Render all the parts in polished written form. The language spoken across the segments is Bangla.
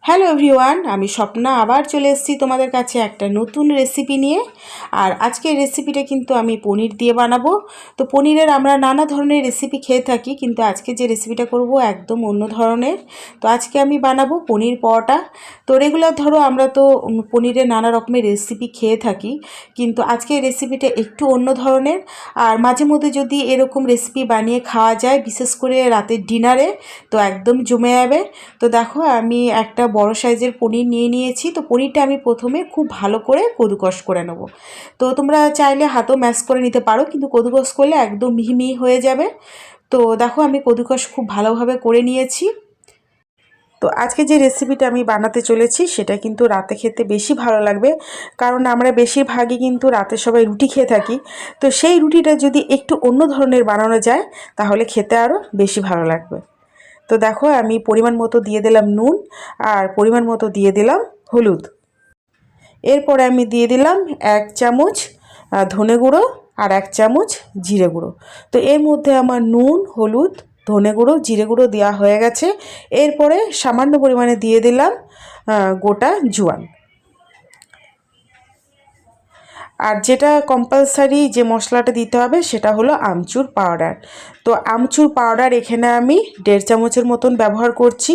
হ্যালো এভরিওয়ান, আমি স্বপ্না আবার চলে এসেছি তোমাদের কাছে একটা নতুন রেসিপি নিয়ে। আর আজকের রেসিপিটা কিন্তু আমি পনির দিয়ে বানাবো। তো পনিরের আমরা নানা ধরনের রেসিপি খেয়ে থাকি, কিন্তু আজকে যে রেসিপিটা করব একদম অন্য ধরনের। তো আজকে আমি বানাবো পনির পরোটা। তো রেগুলার ধরো আমরা তো পনিরের নানা রকমের রেসিপি খেয়ে থাকি, কিন্তু আজকের রেসিপিটা একটু অন্য ধরনের। আর মাঝে মধ্যে যদি এরকম রেসিপি বানিয়ে খাওয়া যায়, বিশেষ করে রাতের ডিনারে, তো একদম জমে যাবে। তো দেখো আমি একটা বড় সাইজের পনির নিয়ে নিয়েছি। তো পনিরটা আমি প্রথমে খুব ভালো করে কদুকস করে নেব। তো তোমরা চাইলে হাতও ম্যাশ করে নিতে পারো, কিন্তু কদুকস করলে একদম মিহি মিহি হয়ে যাবে। তো দেখো আমি কদুকস খুব ভালোভাবে করে নিয়েছি। তো আজকে যে রেসিপিটা আমি বানাতে চলেছি সেটা কিন্তু রাতে খেতে বেশি ভালো লাগবে, কারণ আমরা বেশিরভাগই কিন্তু রাতে সবাই রুটি খেয়ে থাকি। তো সেই রুটিটা যদি একটু অন্য ধরনের বানানো যায় তাহলে খেতে আরও বেশি ভালো লাগবে। তো দেখো আমি পরিমাণ মতো দিয়ে দিলাম নুন, আর পরিমাণ মতো দিয়ে দিলাম হলুদ। এরপরে আমি দিয়ে দিলাম 1 চামচ ধনে গুঁড়ো আর 1 চামচ জিরে গুঁড়ো। তো এর মধ্যে আমার নুন, হলুদ, ধনে গুঁড়ো, জিরে গুঁড়ো দেওয়া হয়ে গেছে। এরপরে সামান্য পরিমাণে দিয়ে দিলাম গোটা জোয়ান। আর যেটা কম্পালসারি যে মশলাটা দিতে হবে সেটা হলো আমচুর পাউডার। তো আমচুর পাউডার এখানে আমি 1.5 চামচের মতন ব্যবহার করছি,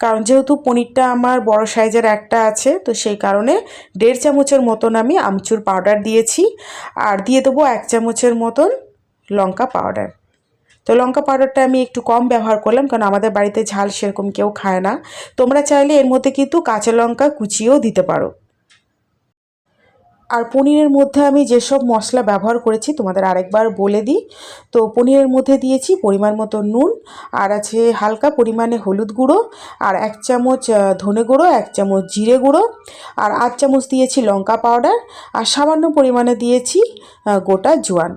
কারণ যেহেতু পনিরটা আমার বড় সাইজের একটা আছে, তো সেই কারণে 1.5 চামচের মতন আমি আমচুর পাউডার দিয়েছি। আর দিয়ে দেবো 1 চামচের মতন লঙ্কা পাউডার। তো লঙ্কা পাউডারটা আমি একটু কম ব্যবহার করলাম, কারণ আমাদের বাড়িতে ঝাল সেরকম কেউ খায় না। তোমরা চাইলে এর মধ্যে কিন্তু কাঁচা লঙ্কা কুচিয়েও দিতে পারো। আর পনিরের মধ্যে আমি যেসব মশলা ব্যবহার করেছি তোমাদের আরেকবার বলে দিই। তো পনিরের মধ্যে দিয়েছি পরিমাণ মতো নুন, আর আছে হালকা পরিমাণে হলুদ গুঁড়ো, আর 1 চামচ ধনে গুঁড়ো, 1 চামচ জিরে গুঁড়ো, আর 8 চামচ দিয়েছি লঙ্কা পাউডার, আর সামান্য পরিমাণে দিয়েছি গোটা জোয়ান।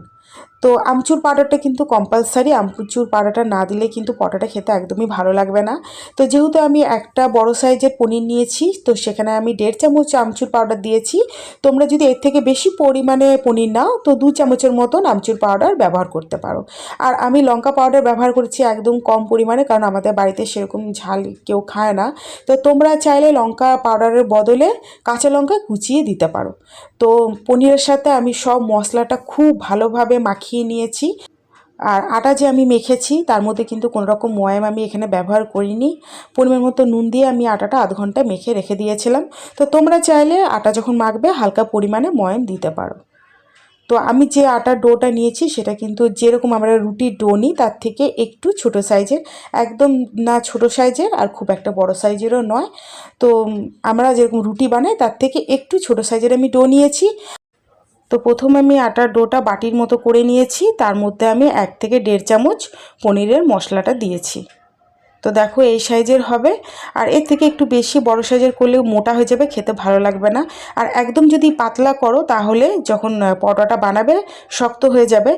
তো আমচুর পাউডারটা কিন্তু কম্পালসারি, আমচুর পাউডারটা না দিলে কিন্তু পরোটাটা খেতে একদমই ভালো লাগবে না। তো যেহেতু আমি একটা বড় সাইজের পনির নিয়েছি, তো সেখানে আমি 1.5 চামচ আমচুর পাউডার দিয়েছি। তোমরা যদি এর থেকে বেশি পরিমাণে পনির নাও তো 2 চামচের মতন আমচুর পাউডার ব্যবহার করতে পারো। আর আমি লঙ্কা পাউডার ব্যবহার করেছি একদম কম পরিমাণে, কারণ আমাদের বাড়িতে সেরকম ঝাল কেউ খায় না। তো তোমরা চাইলে লঙ্কা পাউডারের বদলে কাঁচা লঙ্কা কুচিয়ে দিতে পারো। তো পনিরের সাথে আমি সব মশলাটা খুব ভালোভাবে মাখিয়ে নিয়েছি। আর আটা যে আমি মেখেছি তার মধ্যে কিন্তু কোনো রকম ময়াম আমি এখানে ব্যবহার করিনি। পরিমাণ মতো নুন দিয়ে আমি আটাটা আধ ঘন্টা মেখে রেখে দিয়েছিলাম। তো তোমরা চাইলে আটা যখন মাখবে হালকা পরিমাণে ময়াম দিতে পারো। তো আমি যে আটার ডোটা নিয়েছি সেটা কিন্তু যেরকম আমরা রুটির ডো নিই তার থেকে একটু ছোট সাইজের, একদম না ছোট সাইজের আর খুব একটা বড় সাইজেরও নয়। তো আমরা যেরকম রুটি বানাই তার থেকে একটু ছোট সাইজের আমি ডো নিয়েছি। তো প্রথমে আমি আটার ডোটা বাটির মতো করে নিয়েছি, তার মধ্যে আমি 1 থেকে 1.5 চামচ পনিরের মশলাটা দিয়েছি। তো দেখো এই সাইজের হবে। আর এর থেকে একটু বেশি বড় সাইজের করলেও মোটা হয়ে যাবে, খেতে ভালো লাগবে না। আর একদম যদি পাতলা করো তাহলে যখন পরোটাটা বানাবে শক্ত হয়ে যাবে।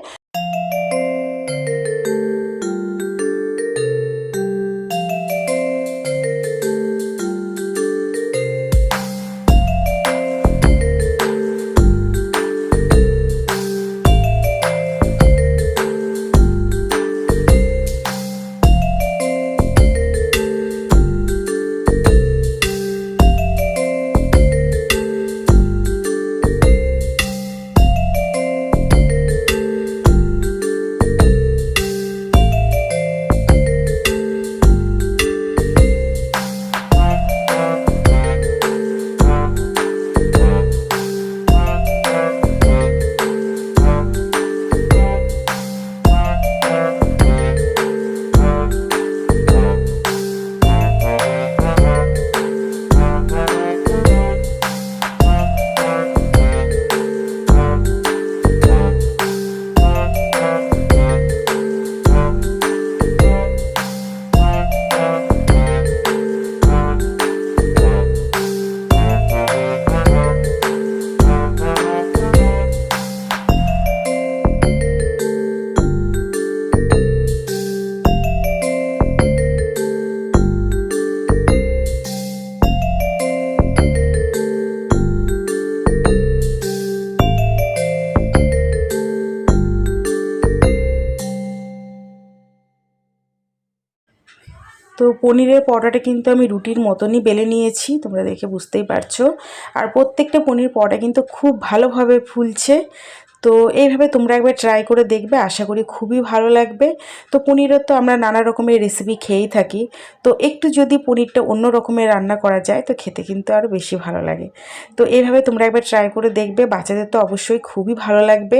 তো পনিরের পরোটাটা কিন্তু আমি রুটির মতনই বেলে নিয়েছি, তোমরা দেখে বুঝতেই পারছো। আর প্রত্যেকটা পনির পরোটা কিন্তু খুব ভালোভাবে ফুলছে। তো এইভাবে তোমরা একবার ট্রাই করে দেখবে, আশা করি খুবই ভালো লাগবে। তো পনিরের তো আমরা নানা রকমের রেসিপি খেয়েই থাকি, তো একটু যদি পনিরটা অন্য রকমের রান্না করা যায় তো খেতে কিন্তু আরও বেশি ভালো লাগে। তো এইভাবে তোমরা একবার ট্রাই করে দেখবে, বাচ্চাদের তো অবশ্যই খুবই ভালো লাগবে।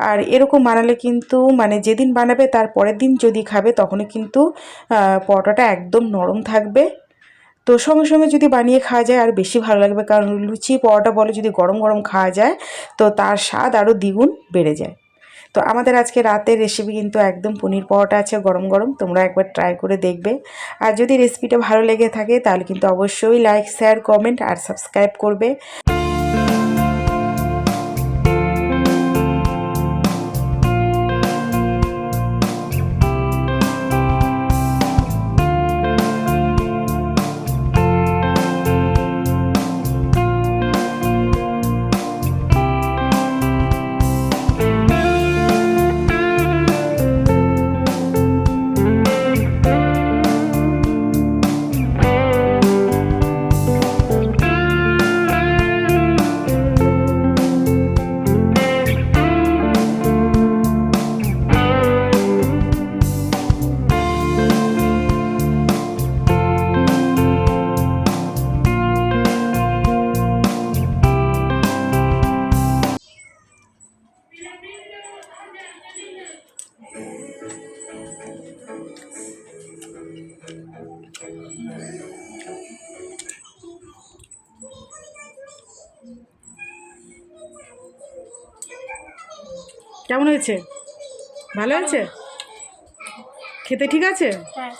আর এরকম বানালে কিন্তু মানে যেদিন বানাবে তার পরের দিন যদি খাবে তখনই কিন্তু পরোটাটা একদম নরম থাকবে। তো সঙ্গে সঙ্গে যদি বানিয়ে খাওয়া যায় আর বেশি ভালো লাগবে, কারণ লুচি পরোটা বলে যদি গরম গরম খাওয়া যায় তো তার স্বাদ আরও দ্বিগুণ বেড়ে যায়। তো আমাদের আজকে রাতের রেসিপি কিন্তু একদম পনির পরোটা আছে গরম গরম, তোমরা একবার ট্রাই করে দেখবে। আর যদি রেসিপিটা ভালো লেগে থাকে তাহলে কিন্তু অবশ্যই লাইক, শেয়ার, কমেন্ট আর সাবস্ক্রাইব করবে। কেমন হয়েছে? ভালো হয়েছে? খেতে ঠিক আছে? হ্যাঁ।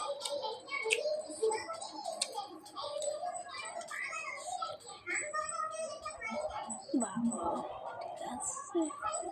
বাবা, ঠিক আছে।